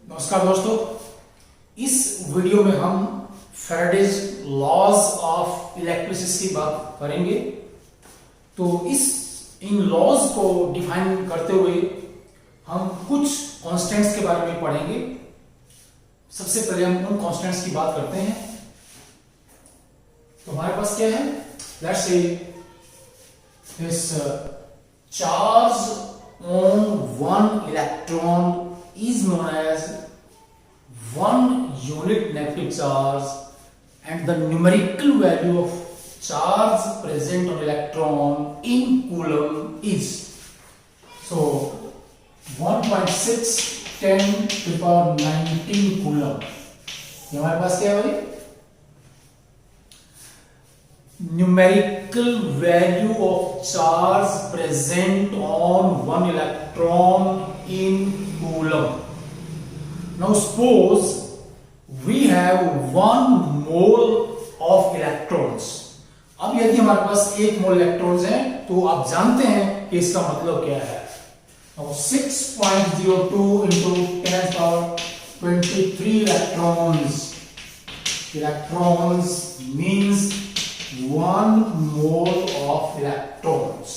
नमस्कार दोस्तों, इस वीडियो में हम फैराडेज लॉज ऑफ इलेक्ट्रिसिटी की बात करेंगे। तो इन लॉज को डिफाइन करते हुए हम कुछ कांस्टेंट्स के बारे में पढ़ेंगे। सबसे पहले हम उन कांस्टेंट्स की बात करते हैं। तो हमारे पास क्या है, let's say this charge on one electron is known as one unit negative charge, and the numerical value of charge present on electron in coulomb is so 1.6 10 to the power 19 coulomb। ये हमारे पास क्या है भाई, numerical value of charge present on one electron in coulomb। Now suppose we have 1 mole of electrons। अब यदि हमारे पास 1 मोल electrons हैं तो आप जानते हैं कि इसका मतलब क्या है। Now 6.02 into 10 power 23 electrons means 1 mole of electrons।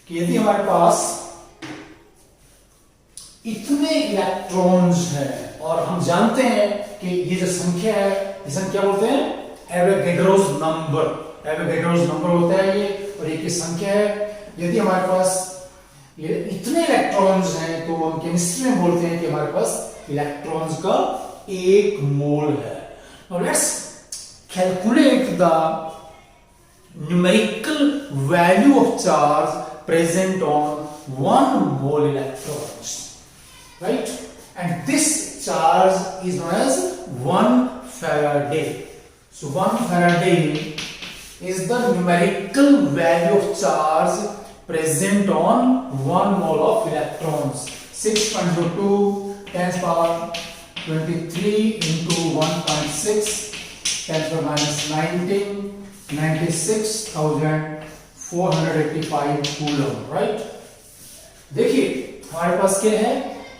कि यदि हमारे पास इतने इलेक्ट्रॉन्स हैं और हम जानते हैं कि ये जो संख्या है, ये संख्या बोलते हैं एवोगैड्रोस नंबर। एवोगैड्रोस नंबर होता है ये, और ये की संख्या है। यदि हमारे पास ये इतने इलेक्ट्रॉन्स हैं तो हम केमिस्ट्री में बोलते हैं कि हमारे पास इलेक्ट्रॉन्स का 1 मोल है। Now let's calculate the numerical value of charge present on 1 mole electrons, right? And this charge is known as 1 Faraday। So 1 Faraday is the numerical value of charge present on 1 mole of electrons। 6.02 10 power 23 into 1.6 10 power minus 19 96,485 coulomb, right. देखिए हमारे पास क्या है,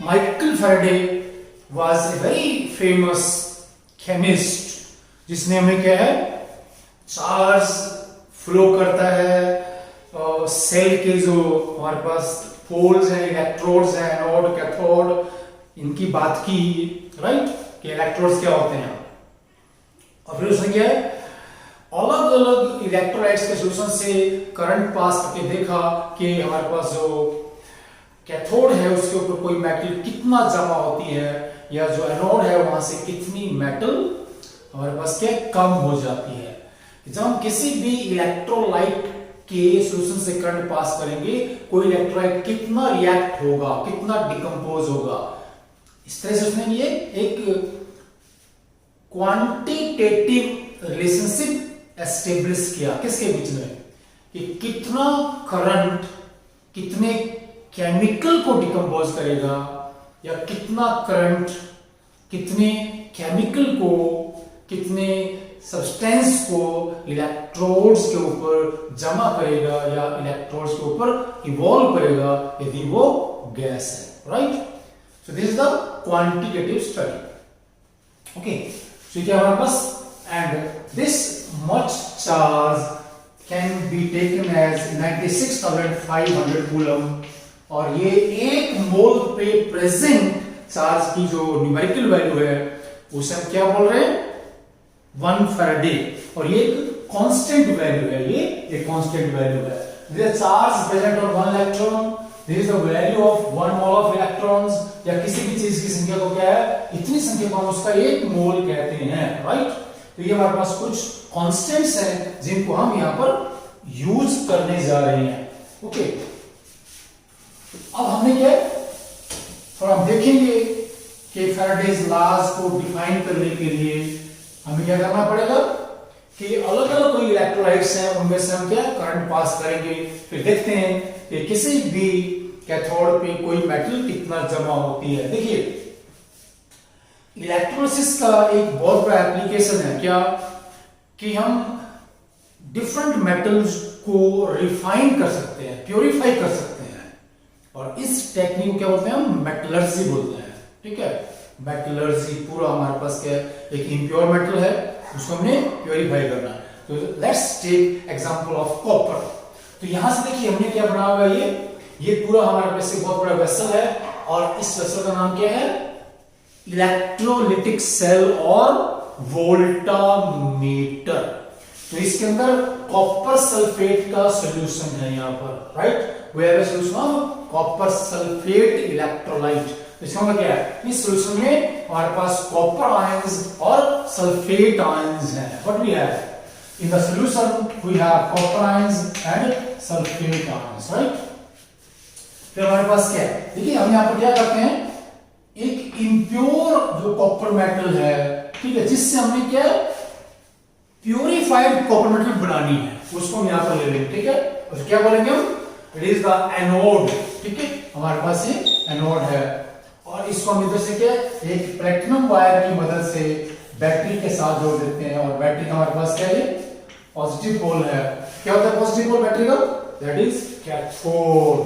Michael Faraday was a very famous chemist जिसने हमें क्या है, charge flow करता है सेल के जो हमारे पास पोल्स हैं, इलेक्ट्रोड्स हैं, एनोड कैथोड, इनकी बात की, राइट, कि इलेक्ट्रोड्स क्या होते हैं। और फिर उसने क्या है, अलग अलग इलेक्ट्रोलाइट्स के सोल्यूशन से करंट पास करके देखा कि हमारे पास जो कैथोड है उसके ऊपर कोई मेटल कितना जमा होती है, या जो एनोड है वहां से कितनी मेटल हमारे पास क्या कम हो जाती है। जब हम किसी भी इलेक्ट्रोलाइट के सोल्यूशन से करंट पास करेंगे, कोई इलेक्ट्रोलाइट कितना रिएक्ट होगा, कितना डिकम्पोज होगा। इस तरह से उसने ये एक क्वांटिटेटिव रिलेशनशिप एस्टेब्लिश किया किसके बीच में, कि कितना करंट कितने केमिकल को डिकम्पोज करेगा, या कितना करंट कितने केमिकल को, कितने सब्सटेंस को इलेक्ट्रोड्स के ऊपर जमा करेगा या इलेक्ट्रोड्स के ऊपर इवॉल्व करेगा यदि वो गैस है, right. So this is the quantitative study. Okay, so क्या हमारे पास, and this much charge can be taken as 96,500 coulomb. और ये 1 मोल पे प्रेजेंट चार्ज की जो न्यूमेरिकल वैल्यू है उसे हम क्या बोल रहे हैं, 1 फैराडे। और ये एक कांस्टेंट वैल्यू है, ये एक कांस्टेंट वैल्यू है। This is charge present on 1 electron, this is the value of 1 mole of electrons, या किसी भी चीज की संख्या को क्या है, इतनी संख्या को हम उसका 1 मोल कहते हैं, राइट। तो ये हमारे पास कुछ कांस्टेंट्स हैं जिनको हम यहां पर यूज करने जा रहे हैं। ओके, अब हमने क्या, थोड़ा हम देखेंगे कि फैराडेज लॉज को डिफाइन करने के लिए हमें क्या करना पड़ेगा, कि अलग अलग कोई इलेक्ट्रोलाइट्स हैं उनमें से हम क्या करंट पास करेंगे, फिर देखते हैं कि किसी भी कैथोड पे कोई मेटल कितना जमा होती है। देखिए इलेक्ट्रोलिसिस का एक बहुत बड़ा एप्लीकेशन है क्या, कि हम डिफरेंट मेटल्स को रिफाइन कर सकते हैं, प्योरीफाई कर सकते हैं, और इस टेक्निक को क्या बोलते हैं, हम मेटलर्जी बोलते हैं। ठीक है, मेटलर्जी पूरा हमारे पास क्या है, एक इम्प्योर मेटल है, उसको हमने प्योरीफाई करना है। तो let's take example of copper. तो यहां से देखिए हमने क्या बना हुआ है, ये पूरा हमारे पास एक बहुत बड़ा वेसल है, और इस वेसल का नाम क्या है, इलेक्ट्रोलिटिक सेल और वोल्टामीटर। तो इसके अंदर कॉपर सल्फेट का सॉल्यूशन है यहाँ पर, right, we have a solution of copper sulphate electrolyte. इसका मतलब क्या है, इस सॉल्यूशन में हमारे पास कॉपर आयंस और सल्फेट आयंस हैं। What we have in the solution, we have copper ions and sulphate ions, right. फिर हमारे पास क्या है, देखिए हम यहाँ पर क्या करते हैं, एक इम्प्योर जो कॉपर मेटल है, ठीक है, जिससे हमने क्या प्यूरिफाइड कॉपर मेटल बनानी है, उसको हम यहाँ पर ले लेंगे, ठीक है। और क्या बोलेंगे हम, इट इज द एनोड, ठीक है, हमारे पास ये एनोड है, और इसको हम इधर से क्या एक प्लैटिनम वायर की मदद से बैटरी के साथ जोड़ देते हैं, और बैटरी का हमारे पास क्या है, पॉजिटिव पोल है। क्या होता है पॉजिटिव पोल बैटरी का, दैट इज कैथोड,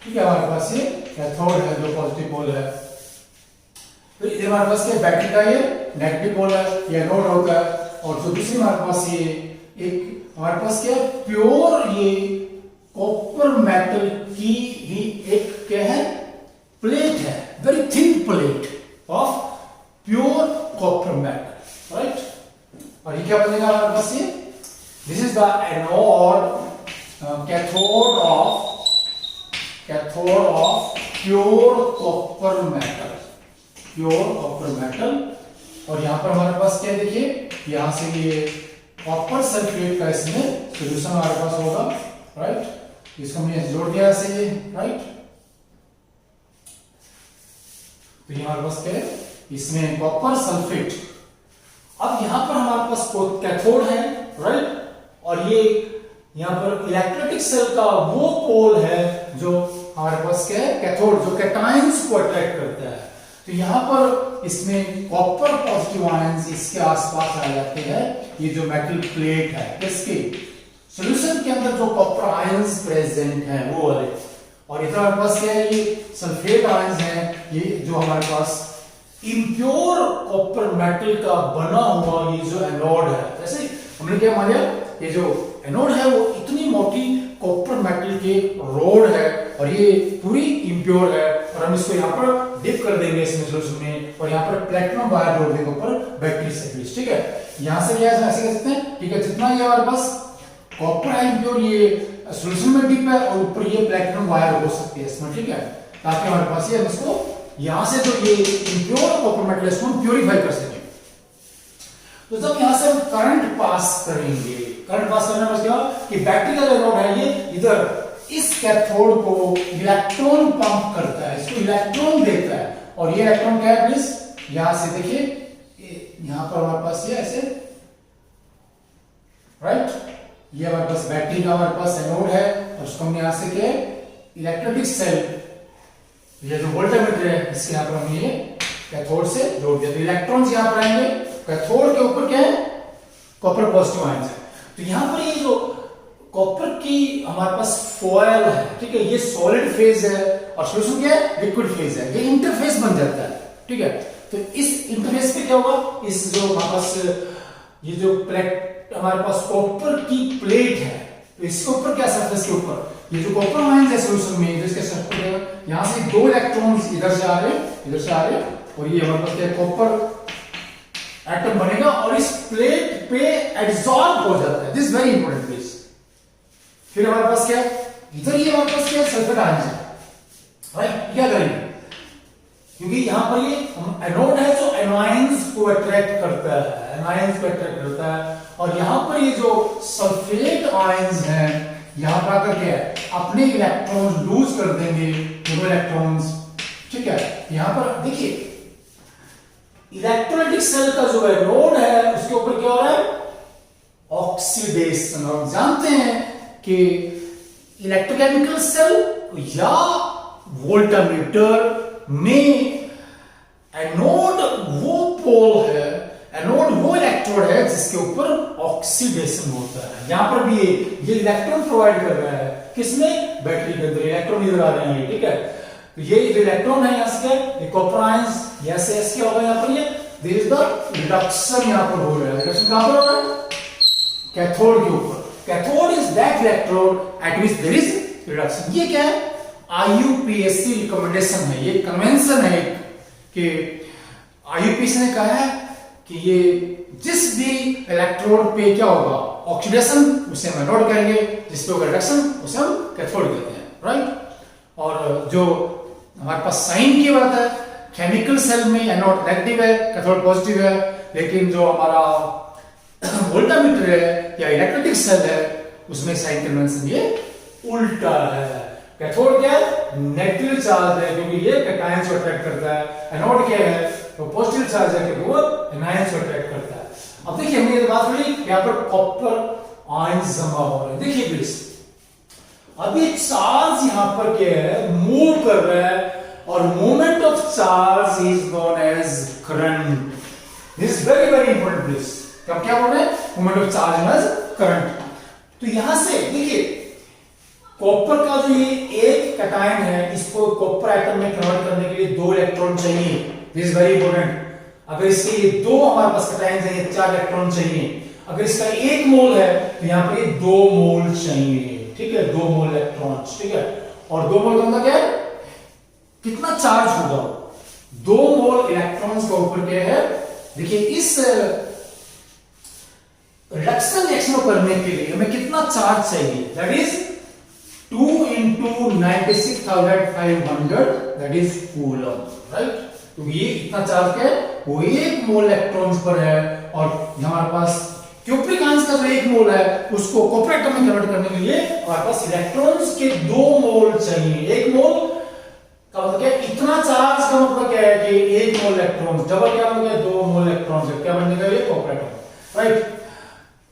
ठीक है, हमारे पास ये कैथोड है जो पॉजिटिव पोल है। तो इधर हमारे पास क्या बैटरी का ये नेगेटिव पोल है, ये एनोड होता है, और जो दूसरी हमारे पास ये एक हमारे पास क्या प्योर ये कॉपर मेटल की ही एक क्या है प्लेट है, very thin plate of pure copper metal, right. और ये क्या बनेगा हमारे पास, ये this is the anode cathode of pure copper metal, pure copper metal. और यहां पर हमारे पास क्या देखिए, यहां से ये कॉपर सल्फेट का इसमें सॉल्यूशन हमारे पास होगा, राइट। इसको हमने जोड़ दिया ऐसे, राइट। तो ये हमारे पास क्या है, इसमें कॉपर सल्फेट। अब यहां पर हमारे पास कैथोड है, राइट, और ये यहां पर इलेक्ट्रोलिटिक सेल का वो पोल है जो हमारे पास क्या है कैथोड, जो कैटायंस को अट्रैक्ट करता है। तो यहां पर इसमें कॉपर पॉजिटिव आयंस इसके आसपास आ जाते हैं, ये जो मेटल प्लेट है इसके सॉल्यूशन के अंदर जो कॉपर आयंस प्रेजेंट हैं वो वाले, और इधर हमारे पास क्या है, ये सल्फेट आयंस हैं, ये जो हमारे पास इम्प्योर कॉपर मेटल का बना हुआ ये जो एनोड है। जैसे हमने क्या माना, ये जो एनोड है वो इतनी मोटी कॉपर मेटल की रोड है, और ये पूरी इम्प्योर है, और हम इसको यहाँ पर डिप कर देंगे इसमें सॉल्यूशन में, और यहाँ पर प्लैटिनम वायर जोड़ देंगे ऊपर बैटरी से बीच, ठीक है। यहाँ से क्या ऐसे कर सकते हैं, ठीक है, जितना ये हमारे पास कॉपर है इम्प्योर, ये सॉल्यूशन में डिप है, और ऊपर ये प्लैटिनम वायर हो सकती है इसमें, ठीक है, ताकि हमारे पास ये इसको यहाँ से जो ये इम्प्योर कॉपर मेटल इसको हम प्यूरिफाई कर सकें। तो जब यहाँ से हम करंट पास करेंगे, करंट पास करने में क्या कि बैटरी का जो नोड है ये इधर इस कैथोड को इलेक्ट्रॉन पंप करता है, इसको इलेक्ट्रॉन देता है, और ये इलेक्ट्रॉन क्या है प्लीज, यहां से देखिए यहां पर हमारे पास ये ऐसे, राइट, ये हमारे पास बैटरी का हमारे पास एनोड है, और उसको हमने यहां से क्या इलेक्ट्रोलिटिक सेल, ये जो वोल्टामीटर है इसके यहां पर हमने ये कैथोड से जोड़ दिया। तो इलेक्ट्रॉन्स यहां पर आएंगे, कैथोड के ऊपर क्या है कॉपर पॉजिटिव आयंस है। तो यहां पर ये जो कॉपर की हमारे पास फॉयल है, ठीक है, ये सॉलिड फेज है, और सॉल्यूशन क्या है लिक्विड फेज है, ये इंटरफेस बन जाता है, ठीक है। तो इस इंटरफेस पे क्या होगा, इस जो हमारे पास ये जो प्लेट हमारे पास कॉपर की प्लेट है, तो इसके ऊपर क्या सरफेस के ऊपर ये जो कॉपर आयंस है सॉल्यूशन में, जिसके सरफेस यहां से दो इलेक्ट्रॉन्स इधर से आ रहे हैं, इधर से आ रहे हैं, और ये हमारे पास क्या कॉपर एटम बनेगा, और इस प्लेट पे एब्सॉर्ब हो जाता है, दिस वेरी इंपॉर्टेंट प्लीज। फिर हमारे पास क्या है, इधर ये हमारे पास क्या है सल्फेट आयंस है, राइट, क्या करेंगे, क्योंकि यहां पर ये एनोड है जो एनायंस को अट्रैक्ट करता है, एनायंस को अट्रैक्ट करता है, और यहां पर ये जो सल्फेट आयंस हैं यहां पर आकर क्या है अपने इलेक्ट्रॉन लूज कर देंगे, दोनों इलेक्ट्रॉन्स, ठीक है। यहां पर देखिए इलेक्ट्रोलिटिक सेल का जो एनोड है उसके ऊपर क्या हो रहा है ऑक्सीडेशन। हम जानते हैं कि इलेक्ट्रोकेमिकल सेल या वोल्टामीटर में एनोड वो पोल है, एनोड वो इलेक्ट्रोड है जिसके ऊपर ऑक्सीडेशन होता है। यहां पर भी ये इलेक्ट्रॉन प्रोवाइड कर रहा है, किसमें बैटरी के अंदर इलेक्ट्रॉन इधर आ रहे हैं, ठीक है। तो ये जो इलेक्ट्रॉन है यहां से ये कॉपर आयंस यस एस क्या होगा यहां पर ये देयर इज द रिडक्शन यहां पर हो रहा है। रिडक्शन कहां पर हो रहा है? कैथोड के ऊपर। Cathode is that electrode at which there is reduction. ये क्या है? आईयूपीएससी रिकमेंडेशन है, ये कन्वेंशन है कि आईयूपीएससी ने कहा है कि ये जिस भी इलेक्ट्रोड पे क्या होगा ऑक्सीडेशन उसे हम एनोड कहेंगे, जिस पे होगा रिडक्शन उसे हम कैथोड कहते हैं, राइट। और जो हमारे पास साइन की बात है, केमिकल सेल में एनोड नेगेटिव है, कैथोड पॉजिटिव है, लेकिन जो हमारा वोल्टामीटर है या इलेक्ट्रिक सेल है उसमें साइन कन्वेंशन ये उल्टा है। कैथोड क्या है? नेगेटिव चार्ज है क्योंकि ये कैटायंस को अट्रैक्ट करता है। एनोड क्या है? तो पॉजिटिव चार्ज है क्योंकि वो एनायंस को अट्रैक्ट करता है। अब देखिए हमने ये बात बोली यहां पर कॉपर आयंस जमा हो रहे हैं। देखिए प्लीज अब ये चार्ज यहां पर क्या है? मूव कर रहा है और movement of charge is known as current. This is very very important please. अब क्या बोल रहे हैं? Movement of charge known as current. तो यहां से देखिए कॉपर का जो ये एक कैटायन है इसको कॉपर एटम में कन्वर्ट करने के लिए 2 इलेक्ट्रॉन चाहिए। This is very important. अगर इसके ये 2 हमारे पास कैटायंस हैं, ये 4 इलेक्ट्रॉन चाहिए। अगर इसका 1 मोल है तो यहां पर ये 2 मोल चाहिए, ठीक है, 2 मोल इलेक्ट्रॉन्स, ठीक है। और 2 मोल का मतलब क्या है? कितना चार्ज होगा? 2 मोल इलेक्ट्रॉन्स का ऊपर क्या है? देखिए इस रिडक्शन रिएक्शन को करने के लिए हमें कितना चार्ज चाहिए? That is 2 into 96,500 that is coulomb, right. तो ये इतना चार्ज क्या है? वो 1 मोल इलेक्ट्रॉन्स पर है। और हमारे पास क्यूप्रिक आयंस का जो 1 मोल है उसको कॉपर एटम में कन्वर्ट करने के लिए हमारे पास इलेक्ट्रॉन्स के 2 मोल चाहिए। 1 मोल का मतलब क्या? इतना चार्ज का मतलब क्या है कि 1 मोल इलेक्ट्रॉन्स डबल क्या हो गया? 2 मोल इलेक्ट्रॉन्स क्या बनेगा? ये कॉपर एटम, राइट।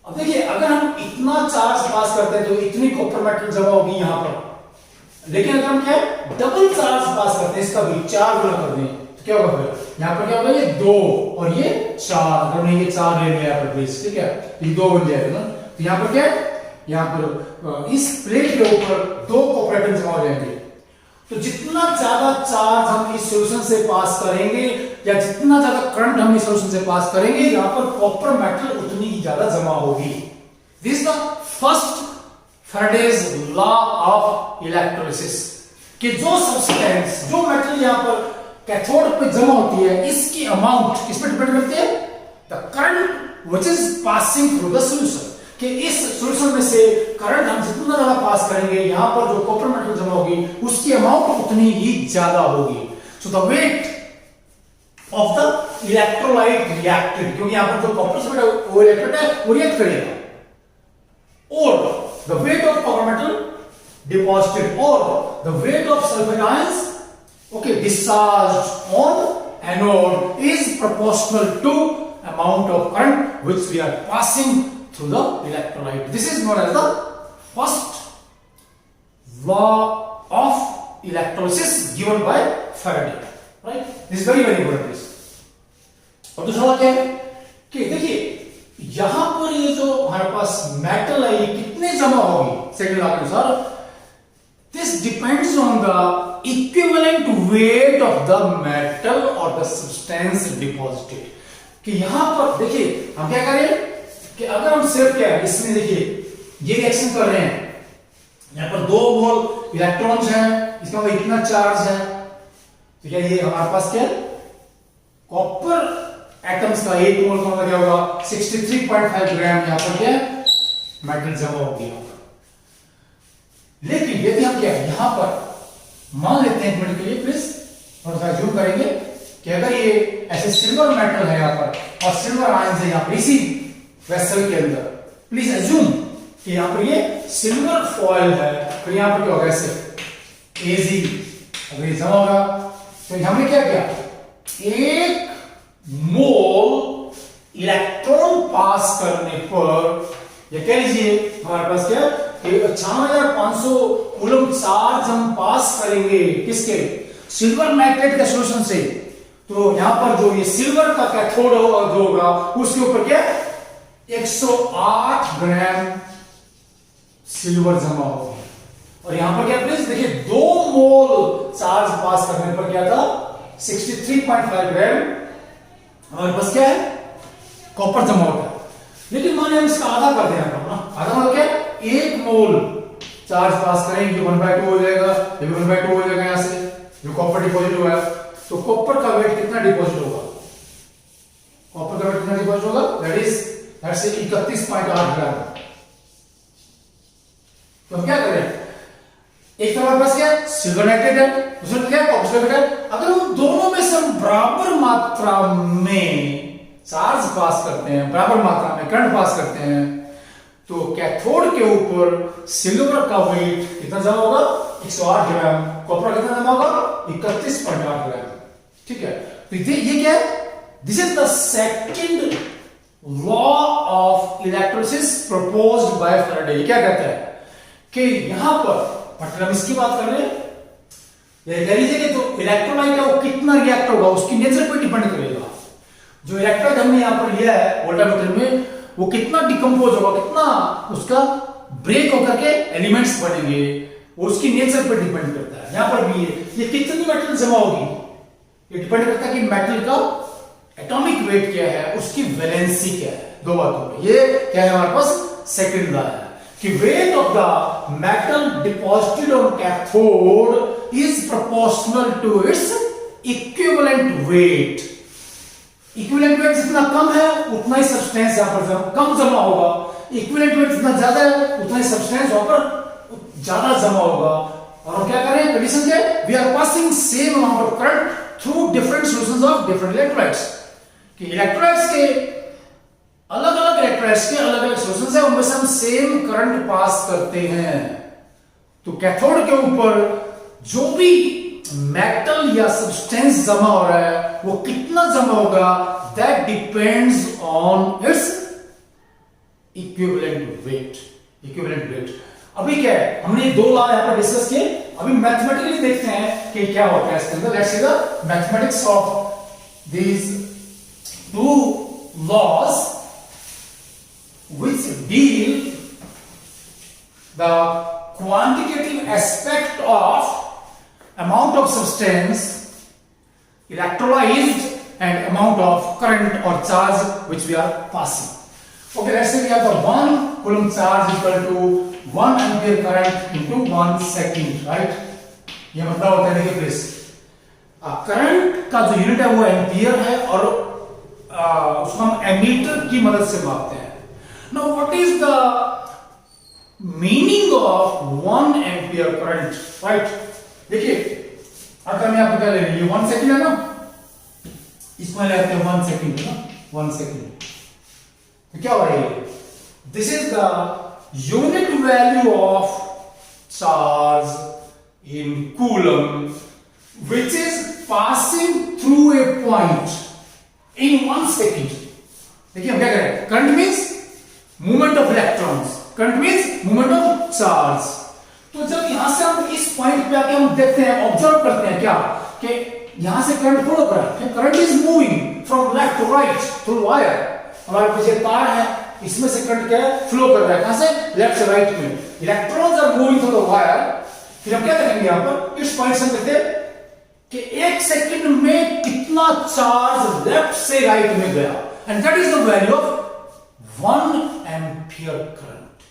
अब देखिए अगर हम इतना चार्ज पास करते हैं तो इतनी कॉपर मेटल जमा होगी यहां पर। लेकिन अगर हम क्या है? डबल चार्ज पास करते हैं, इसका भी 4 गुना कर दें तो क्या होगा? फिर यहां पर क्या होगा? ये 2 और ये 4। अगर हमने ये 4 ले लिया यहां पर प्लीज, ठीक है, ये 2 बन जाएगा ना। तो यहां पर क्या है? यहां पर इस प्लेट के ऊपर 2 कॉपर एटम जमा हो जाएंगे। तो जितना ज्यादा चार्ज हम इस सॉल्यूशन से पास करेंगे या जितना ज्यादा करंट हम इस सॉल्यूशन से पास करेंगे यहां पर कॉपर मेटल उतनी ही ज्यादा जमा होगी। This is the first Faraday's law of electrolysis कि जो सब्सटेंस जो मेटल यहां पर कैथोड पे जमा होती है इसकी अमाउंट किस पे डिपेंड करती है? The current which is passing through the solution. कि इस सॉल्यूशन में से करंट हम जितना ज्यादा पास करेंगे यहां पर जो कॉपर मेटल जमा होगी उसकी अमाउंट उतनी ही ज्यादा होगी। So the weight of the electrolyte reacted, क्योंकि यहां पर जो कॉपर से वो इलेक्ट्रोड है वो रिएक्ट करेगा, और the weight of copper metal deposited और the weight of sulphate ions okay discharged on anode is proportional to amount of current which we are passing through the electrolyte. This is known as the first law of electrolysis given by Faraday, right? This is very very important. और दूसरा क्या है कि देखिए यहां पर ये जो हमारे पास मेटल है ये कितने जमा होगी सेकंड लॉ के अनुसार? This depends on the equivalent weight of the metal or the substance deposited. कि यहां पर देखिए हम क्या करें कि अगर हम सिर्फ क्या है इसमें देखिए ये रिएक्शन कर रहे हैं, यहां पर 2 मोल इलेक्ट्रॉन्स हैं, इसका मतलब इतना चार्ज है, तो क्या ये हमारे पास क्या कॉपर एटम्स का 1 मोल का मतलब क्या होगा? 63.5 ग्राम यहां पर क्या मेटल जमा हो गया। लेकिन यदि हम क्या यहां पर मान लेते हैं 1 मिनट के लिए प्लीज थोड़ा सा जूम करेंगे कि अगर ये ऐसे सिल्वर मेटल है यहां पर और सिल्वर आयंस है यहां पर इसी वेसल के अंदर, प्लीज अज्यूम कि यहां पर ये सिल्वर फॉयल है, तो यहां पर क्या होगा? ऐसे एजी अगर ये जमा होगा तो हमने क्या किया? 1 मोल इलेक्ट्रॉन पास करने पर ये कह लीजिए हमारे पास क्या 96,500 कूलम चार्ज हम पास करेंगे किसके? सिल्वर नाइट्रेट के सॉल्यूशन से। तो यहां पर जो ये सिल्वर का कैथोड होगा उसके ऊपर क्या 108 ग्राम सिल्वर जमा होगा। और यहां पर क्या प्लीज देखिए 2 मोल चार्ज पास करने पर क्या था 63.5 ग्राम हमारे पास क्या है कॉपर जमा होता है। लेकिन माने हम इसका आधा कर दें ना, आधा मतलब क्या 1 मोल चार्ज पास करेंगे 1/2 हो जाएगा, ये भी 1/2 हो जाएगा यहां से जो कॉपर डिपॉजिट हुआ है। तो कॉपर का वेट कितना डिपॉजिट होगा, कॉपर का वेट कितना डिपॉजिट होगा दैट इज 31.8 ग्राम। तो हम क्या करें, एक तरफ बस क्या सिल्वर नाइट्रेट है, दूसरा क्या कॉपर सल्फेट है। अगर हम दोनों में से बराबर मात्रा में चार्ज पास करते हैं, बराबर मात्रा में करंट पास करते हैं, तो कैथोड के ऊपर सिल्वर का वेट कितना जमा होगा 108 ग्राम, कॉपर कितना जमा होगा 31.8 ग्राम। ठीक है, तो ये क्या है, this is the second law of electrolysis proposed by Faraday. क्या कहता है कि यहां पर मतलब हम इसकी बात कर रहे हैं, ये कह लीजिए कि जो इलेक्ट्रोलाइट है वो कितना रिएक्ट होगा उसकी नेचर पर डिपेंड करेगा। जो इलेक्ट्रोलाइट हमने यहां पर लिया है वोल्टामीटर में वो कितना डिकम्पोज होगा, कितना उसका ब्रेक होकर के एलिमेंट्स बनेंगे, वो उसकी नेचर पर डिपेंड करता है। यहां पर भी ये कितनी मेटल जमा होगी ये डिपेंड करता है कि मेटल का एटॉमिक वेट क्या है, उसकी वैलेंसी क्या है। दो बातों पे ये क्या है हमारे पास सेकंड लॉ है कि weight of the metal deposited on cathode is proportional to its equivalent weight. Equivalent weight जितना कम है उतना ही सब्सटेंस यहां पर कम जमा होगा, इक्विवेलेंट वेट जितना ज्यादा है उतना ही सब्सटेंस वहां पर ज्यादा जमा होगा। और हम क्या कर रहे हैं, कंडीशन क्या है, we are passing same amount of current through different solutions of different electrolytes. कि इलेक्ट्रोलाइट्स के अलग अलग इलेक्ट्रोलाइट्स के अलग अलग सॉल्यूशंस है, उनमें से हम सेम करंट पास करते हैं। तो कैथोड के ऊपर जो भी मेटल या सब्सटेंस जमा हो रहा है वो कितना जमा होगा that depends on it's equivalent weight. Equivalent wait अभी क्या है, हमने दो लॉ यहां पर डिस्कस किए, अभी मैथमेटिकली देखते हैं कि क्या होता है इसके अंदर। Let's see the mathematics of these two laws which deal the quantitative aspect of amount of substance electrolyzed and amount of current or charge which we are passing. Okay, let's say we have the 1 coulomb charge equal to 1 ampere current into 1 second, right? ये मतलब होता है देखिए please, current का जो unit है वो ampere है और उसको हम एमीटर की मदद से मापते हैं। Now what is the meaning of 1 ampere current, right? देखिए अगर मैं आपको क्या ले रही हूं, 1 सेकंड है ना, इसमें लेते हैं 1 सेकंड है ना, 1 सेकंड। तो क्या हो रहा है, this is the unit value of charge in coulomb which is passing through a point in 1 second। देखिए हम क्या करें, current means movement of electrons, current means movement of charge. तो जब यहां से हम इस पॉइंट पे आके हम देखते हैं, ऑब्जर्व करते हैं क्या कि यहां से करंट फ्लो कर रहा है, current is moving from left to right through wire. हमारे पीछे तार है, इसमें से करंट क्या है, फ्लो कर रहा है, कहां से, लेफ्ट से राइट में। Electrons are moving through the wire. फिर हम क्या करेंगे यहां पर, इस पॉइंट से हम देखते हैं कि 1 सेकंड में कितना चार्ज लेफ्ट से राइट में गया, and that is the value of 1 ampere current.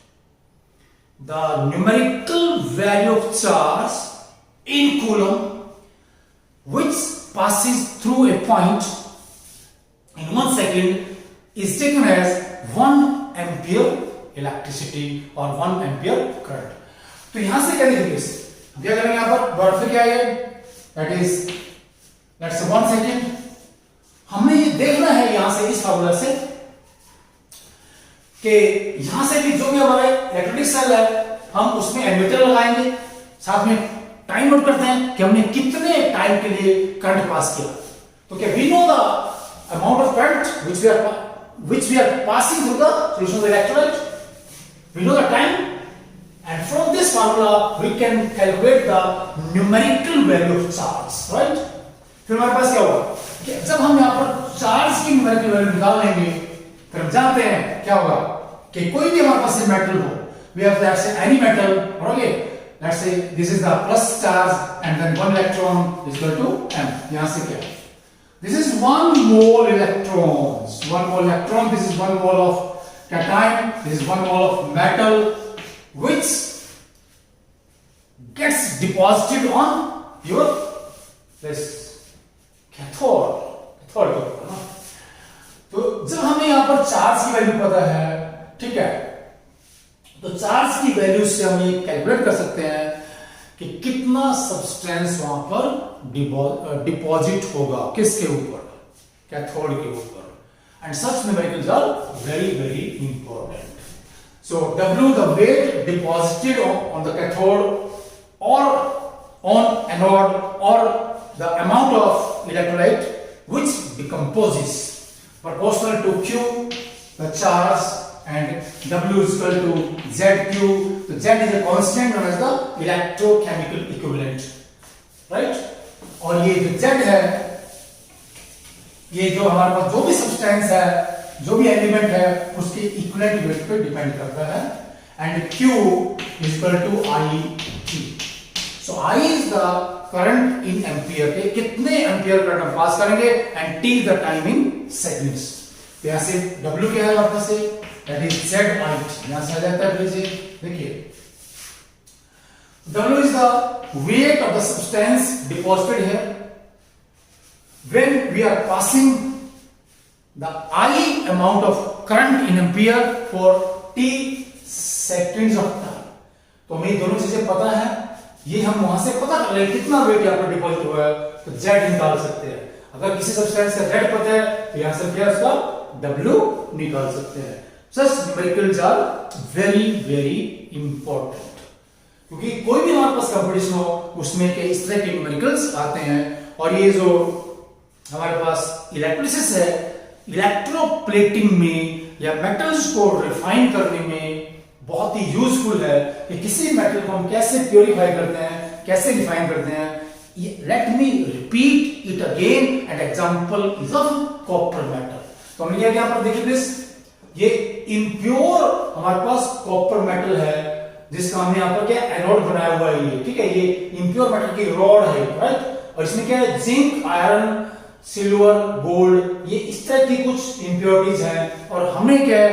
The numerical value of charge in coulomb which passes through a point in 1 second is taken as 1 ampere electricity or 1 ampere current. तो यहां से क्या लिखेंगे, क्या करेंगे यहां पर, वर्ड से क्या है, that is let's say 1 second। हमें ये देखना है यहां से इस फार्मूला से कि यहां से भी जो भी हमारा इलेक्ट्रिक सेल है हम उसमें एमीटर लगाएंगे, साथ में टाइम नोट करते हैं कि हमने कितने टाइम के लिए करंट पास किया। तो क्या we know the amount of current which we are passing through the solution of the electrolyte, we know the time, and from this formula we can calculate the numerical value of charge, right? फिर हमारे पास क्या होगा कि जब हम यहां पर charge की न्यूमेरिकल वैल्यू निकाल लेंगे फिर हम जानते हैं क्या होगा कि कोई भी हमारे पास मेटल हो, वी हैव दैट से any metal, okay, let's say this is the plus charge and then 1 electron is equal to m. यहां से क्या है? This is 1 mole electrons. 1 mole electron. This is 1 mole of cation. This is 1 mole of metal, which gets deposited on your this cathode. Cathode के ऊपर ना. तो जब हमें यहाँ पर चार्ज की वैल्यू पता है, ठीक है, तो चार्ज की वैल्यू से हम ये कैलकुलेट कर सकते हैं कि कितना सब्सटेंस वहां पर डिपॉजिट होगा, किसके ऊपर? कैथोड के ऊपर. And such numericals are very very important. So W the weight deposited on the cathode or on anode, or the amount of electrolyte which decomposes proportional to Q the charge, and W is equal to ZQ. So Z is a constant known as the electrochemical equivalent, right? और ये जो Z है, ये जो हमारे पास जो भी substance है, जो भी एलिमेंट है, उसके इक्विवेलेंट वेट पे डिपेंड करता है. And Q is equal to I/T. So I is the current in ampere के कितने एम्पियर करंट हम पास करेंगे, and T is the time in seconds. तो यहाँ से W क्या है वापस से, that is Z height. यहां से आ जाता है प्लीज. देखिए W is the weight of the substance deposited here when we are passing the I amount of current in ampere for T seconds of time. तो हमें दोनों चीजें पता है, ये हम वहां से पता कर लेंगे कितना वेट यहाँ पर डिपॉजिट हुआ है, तो Z निकाल सकते हैं. अगर किसी सब्सटेंस का Z पता है तो यहां से क्या उसका W निकाल सकते हैं. Such numericals are very very important, क्योंकि कोई भी हमारे पास कंपटीशन हो उसमें के इस तरह के न्यूमेरिकल्स आते हैं. और ये जो हमारे पास इलेक्ट्रोलिसिस है, इलेक्ट्रोप्लेटिंग में या मेटल्स को रिफाइन करने में बहुत ही यूजफुल है कि किसी मेटल को हम कैसे प्योरीफाई करते हैं, कैसे रिफाइन करते हैं. Let me repeat it again. An example is of copper metal. तो हमने क्या यहां पर देखिए प्लीज, ये इम्प्योर हमारे पास कॉपर मेटल है जिसका हमने यहां पर क्या एनोड बनाया हुआ है, ये ठीक है, ये इम्प्योर मेटल की रॉड है, राइट. और इसमें क्या है, जिंक, आयरन, सिल्वर, गोल्ड, ये इस तरह की कुछ इंप्योरिटीज हैं. और हमने क्या है,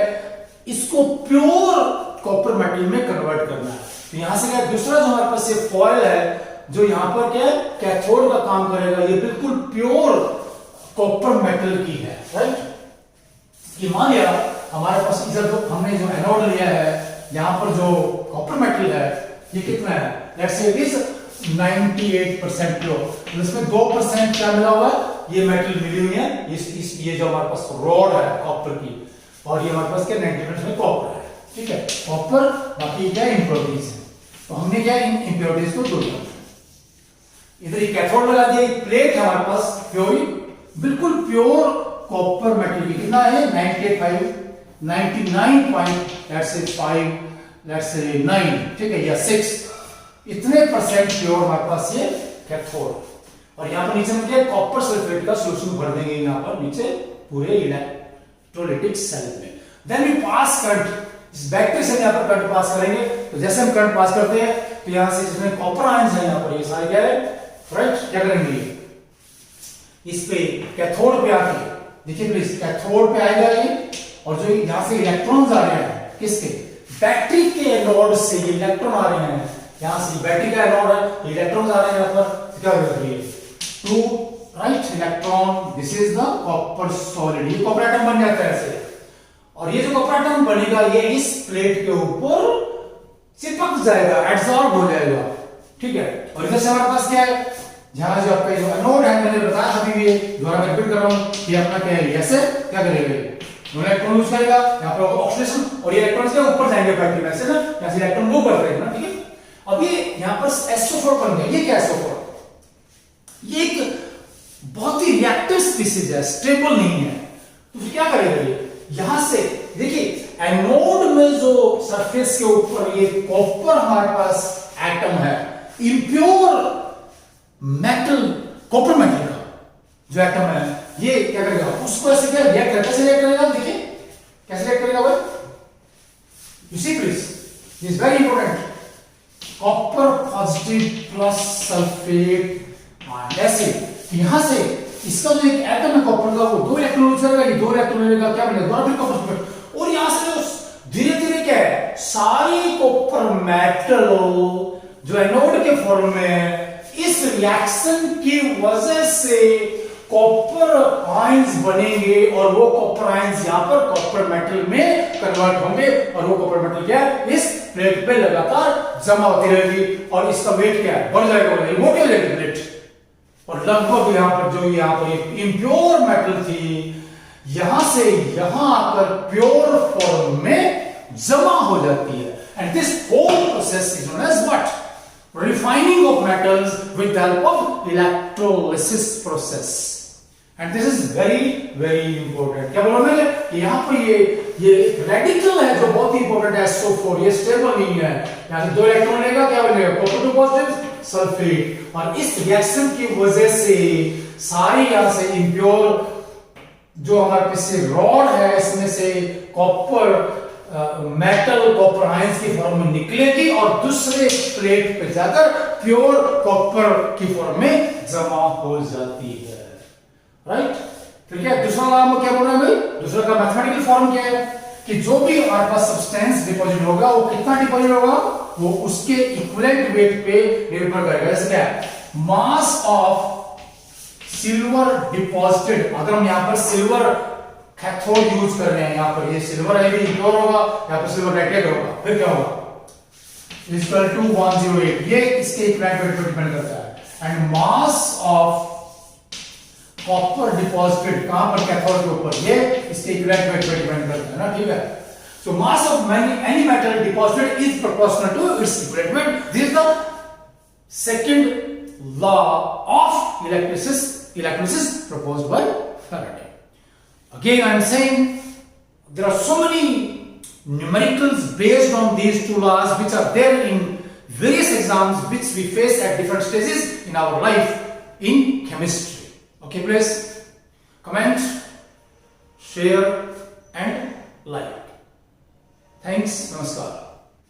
इसको प्योर कॉपर मेटल में कन्वर्ट करना है. तो यहां से क्या, दूसरा जो हमारे पास ये फॉयल है जो यहां पर क्या है कैथोड का काम करेगा, ये बिल्कुल प्योर कॉपर मेटल की है, राइट. कि मान लिया हमारे पास इधर जो हमने जो एनोड लिया है, यहां पर जो कॉपर मेटल है ये कितना है, let's say it is 98% pure. तो इसमें 2% क्या मिला हुआ है, ये मेटल मिली हुई है, ये जो हमारे पास रॉड है कॉपर की, और ये हमारे पास क्या 90% में कॉपर है, ठीक है, कॉपर. बाकी क्या इंप्योरिटीज है, तो हमने क्या इन इंप्योरिटीज को दूर करना है. इधर ये कैथोड लगा दिया, प्लेट है हमारे पास प्योर, बिल्कुल प्योर कॉपर मेटल की. कितना है 99.9, ठीक है, या 6, इतने परसेंट प्योर हमारे पास ये कैथोड. और यहां पर नीचे में क्या कॉपर सल्फेट का सॉल्यूशन भर देंगे यहां पर नीचे पूरे इलेक्ट्रोलाइटिक सेल में. देन वी पास करंट, इस बैटरी से यहां पर करंट पास करेंगे. तो जैसे हम करंट पास करते हैं तो यहां से जिसमें कॉपर आयंस है यहां पर, ये सारे क्या है, राइट, क्या करेंगे, इस पे कैथोड पे आके देखिए प्लीज, कैथोड पे आएगा ये, और जो यहां से इलेक्ट्रॉन्स आ रहे हैं किसके, बैटरी के एनोड से ये इलेक्ट्रॉन आ रहे हैं, यहां से बैटरी का एनोड है, इलेक्ट्रॉन्स आ रहे हैं यहां पर. तो क्या हो रही है, 2 right electron, this is the copper solid. ये कॉपर एटम बन जाता है ऐसे, और ये जो कॉपर एटम बनेगा ये इस प्लेट के ऊपर चिपक जाएगा, एब्सॉर्ब हो जाएगा, ठीक है. और इधर से हमारे पास क्या है, जहां जो आपका जो एनोड है, मैंने बताया अभी ये दोबारा रिपीट कर रहा हूं, ये अपना क्या है, ऐसे क्या करेगा, इलेक्ट्रॉन यूज करेगा, यहां पर ऑक्सीडेशन, और ये इलेक्ट्रॉन्स क्या ऊपर जाएंगे बैटरी में से ना, यहां से इलेक्ट्रॉन मूव कर रहे हैं ना, ठीक है. अब ये यहां पर SO4 बन गया. ये क्या SO4, ये एक बहुत ही रिएक्टिव स्पीशीज है, स्टेबल नहीं है. तो फिर क्या करेगा ये, यहां से देखिए एनोड में जो सरफेस के ऊपर ये कॉपर हमारे पास एटम है, इंप्योर मेटल, कॉपर मेटल का जो एटम है, ये क्या करेगा, उसको ऐसे क्या रिएक्ट करेगा, कैसे रिएक्ट करेगा, देखिए कैसे रिएक्ट करेगा भाई, you see please, this is very important. Copper positive plus sulphate ion. ऐसे यहां से इसका जो एक एटम है कॉपर का वो 2 इलेक्ट्रॉन छोड़ेगा, ये 2 इलेक्ट्रॉन लेगा, क्या बनेगा दोबारा फिर कॉपर सल्फेट। और यहां से धीरे धीरे क्या है सारी कॉपर मेटल जो एनोड के फॉर्म में इस रिएक्शन की वजह से कॉपर आयंस बनेंगे और वो कॉपर आयंस यहां पर कॉपर मेटल में कन्वर्ट होंगे और वो कॉपर मेटल क्या है इस प्लेट पे लगातार जमा होती रहेगी और इसका वेट क्या है बढ़ जाएगा, मोटी हो जाएगी प्लेट। और लगभग यहां पर जो यहां पर इम्प्योर मेटल थी यहां से यहां आकर प्योर फॉर्म में जमा हो जाती है। And this whole process is known as what? Refining of metals with the help of electrolysis process. And this is very very important. क्या बोला मैंने कि यहाँ पर ये रेडिकल है जो बहुत ही इंपॉर्टेंट है SO4, ये स्टेबल नहीं है, यहाँ से 2 इलेक्ट्रॉन लेगा क्या बनेगा कॉपर 2 पॉजिटिव सल्फेट। और इस रिएक्शन की वजह से सारी यहाँ से इंप्योर जो हमारे पीछे रॉड है इसमें से कॉपर मेटल कॉपर आयंस की फॉर्म में निकलेगी और दूसरे प्लेट पे जाकर प्योर कॉपर की फॉर्म में जमा हो जाती है। राइट? फिर क्या दूसरा नाम क्या बोल रहे हैं भाई? दूसरा का मैथमेटिकल फॉर्म क्या है कि जो भी हमारे पास सब्सटेंस डिपॉजिट होगा वो कितना डिपॉजिट होगा वो उसके इक्विवेलेंट वेट पे निर्भर करेगा। जैसे क्या है मास ऑफ सिल्वर डिपॉजिटेड, अगर हम यहां पर सिल्वर कैथोड यूज कर रहे हैं, यहां पर ये सिल्वर है भी इम्प्योर होगा, यहां पर सिल्वर नेटेड होगा, फिर क्या होगा इक्वल टू 108, ये इसके इक्विवेलेंट वेट पर डिपेंड करता है। And mass of copper deposited कहां पर कैथोड के ऊपर, ये इसके इक्विवेलेंट वेट पर डिपेंड करता है ना, ठीक है। So mass of any metal deposited is proportional to its equivalent weight. This is the second law of electrolysis proposed by Faraday. Again, I am saying there are so many numericals based on these 2 laws which are there in various exams which we face at different stages in our life in chemistry. Okay, please comment, share and like. Thanks. Namaskar.